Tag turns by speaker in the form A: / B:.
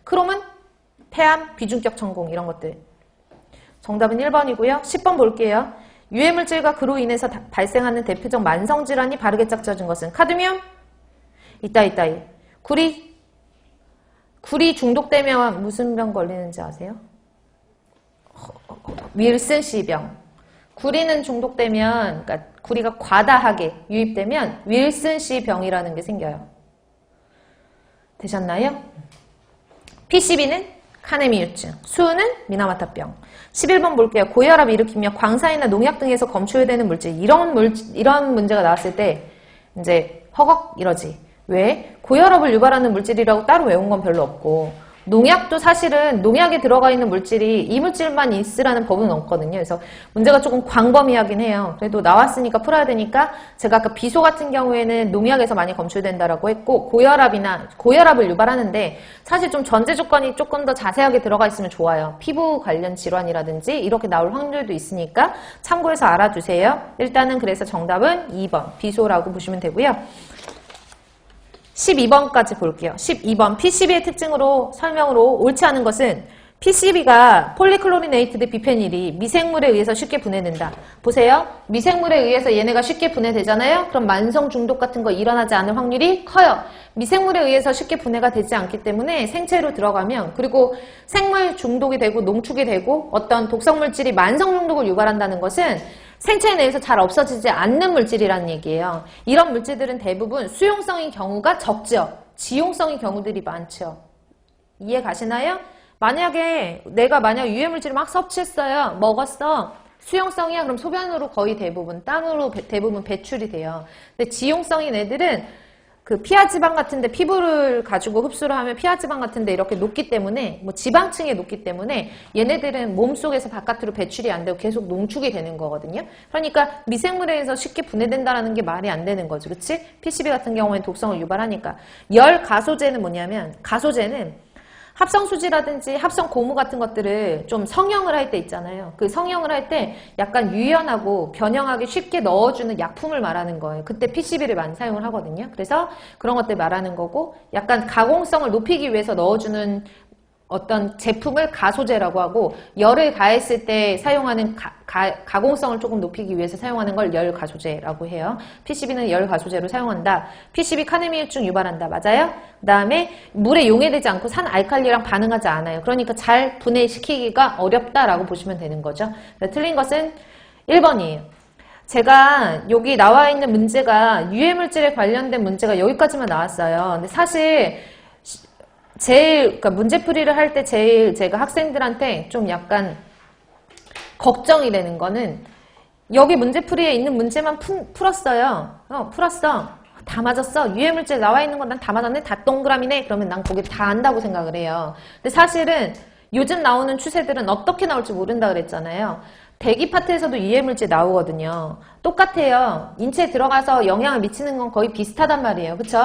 A: 크롬은 폐암, 비중격 천공 이런 것들. 정답은 1번이고요. 10번 볼게요. 유해물질과 그로 인해서 발생하는 대표적 만성질환이 바르게 짝져진 것은 카드뮴? 이따이. 구리 중독되면 무슨 병 걸리는지 아세요? 윌슨씨병. 구리는 중독되면, 그러니까 구리가 과다하게 유입되면 윌슨씨병이라는 게 생겨요. 되셨나요? PCB는 카네미유증, 수은은 미나마타병. 11번 볼게요. 고혈압 일으키며 광산이나 농약 등에서 검출되는 물질. 이런 문제가 나왔을 때 이제 허걱 이러지. 왜? 고혈압을 유발하는 물질이라고 따로 외운 건 별로 없고, 농약도 사실은 농약에 들어가 있는 물질이 이 물질만 있으라는 법은 없거든요. 그래서 문제가 조금 광범위하긴 해요. 그래도 나왔으니까 풀어야 되니까 제가 아까 비소 같은 경우에는 농약에서 많이 검출된다라고 했고, 고혈압을 유발하는데 사실 좀 전제 조건이 조금 더 자세하게 들어가 있으면 좋아요. 피부 관련 질환이라든지 이렇게 나올 확률도 있으니까 참고해서 알아두세요. 일단은 그래서 정답은 2번 비소라고 보시면 되고요. 12번까지 볼게요. 12번 PCB의 특징으로 설명으로 옳지 않은 것은 PCB가 폴리클로리네이트드 비페닐이 미생물에 의해서 쉽게 분해된다. 보세요. 미생물에 의해서 얘네가 쉽게 분해되잖아요. 그럼 만성 중독 같은 거 일어나지 않을 확률이 커요. 미생물에 의해서 쉽게 분해가 되지 않기 때문에 생체로 들어가면, 그리고 생물 중독이 되고 농축이 되고 어떤 독성 물질이 만성 중독을 유발한다는 것은 생체 내에서 잘 없어지지 않는 물질이라는 얘기예요. 이런 물질들은 대부분 수용성인 경우가 적죠. 지용성인 경우들이 많죠. 이해 가시나요? 만약에 내가 유해물질을 막 섭취했어요. 먹었어. 수용성이야. 그럼 소변으로 거의 대부분, 땀으로 대부분 배출이 돼요. 근데 지용성인 애들은 그 피하지방 같은데, 피부를 가지고 흡수를 하면 피하지방 같은데 이렇게 녹기 때문에, 뭐 지방층에 녹기 때문에 얘네들은 몸속에서 바깥으로 배출이 안 되고 계속 농축이 되는 거거든요. 그러니까 미생물에 의해서 쉽게 분해된다는 게 말이 안 되는 거죠. 그치? PCB 같은 경우에는 독성을 유발하니까. 열 가소제는 뭐냐면, 가소제는 합성수지라든지 합성고무 같은 것들을 좀 성형을 할 때 있잖아요. 그 성형을 할 때 약간 유연하고 변형하기 쉽게 넣어주는 약품을 말하는 거예요. 그때 PCB를 많이 사용을 하거든요. 그래서 그런 것들 말하는 거고, 약간 가공성을 높이기 위해서 넣어주는 어떤 제품을 가소제라고 하고, 열을 가했을 때 사용하는 가공성을 조금 높이기 위해서 사용하는 걸 열가소제라고 해요. PCB는 열가소제로 사용한다. PCB 카네미유증 유발한다. 맞아요? 그 다음에 물에 용해되지 않고 산 알칼리랑 반응하지 않아요. 그러니까 잘 분해시키기가 어렵다라고 보시면 되는 거죠. 틀린 것은 1번이에요. 제가 여기 나와 있는 문제가 유해물질에 관련된 문제가 여기까지만 나왔어요. 근데 사실 그러니까 문제풀이를 할 때 제일 제가 학생들한테 좀 약간 걱정이 되는 거는, 여기 문제풀이에 있는 문제만 풀었어요. 풀었어. 다 맞았어. 유해물질 나와 있는 건 난 다 맞았네. 다 동그라미네. 그러면 난 거기 다 안다고 생각을 해요. 근데 사실은 요즘 나오는 추세들은 어떻게 나올지 모른다 그랬잖아요. 대기 파트에서도 유해물질 나오거든요. 똑같아요. 인체에 들어가서 영향을 미치는 건 거의 비슷하단 말이에요. 그쵸?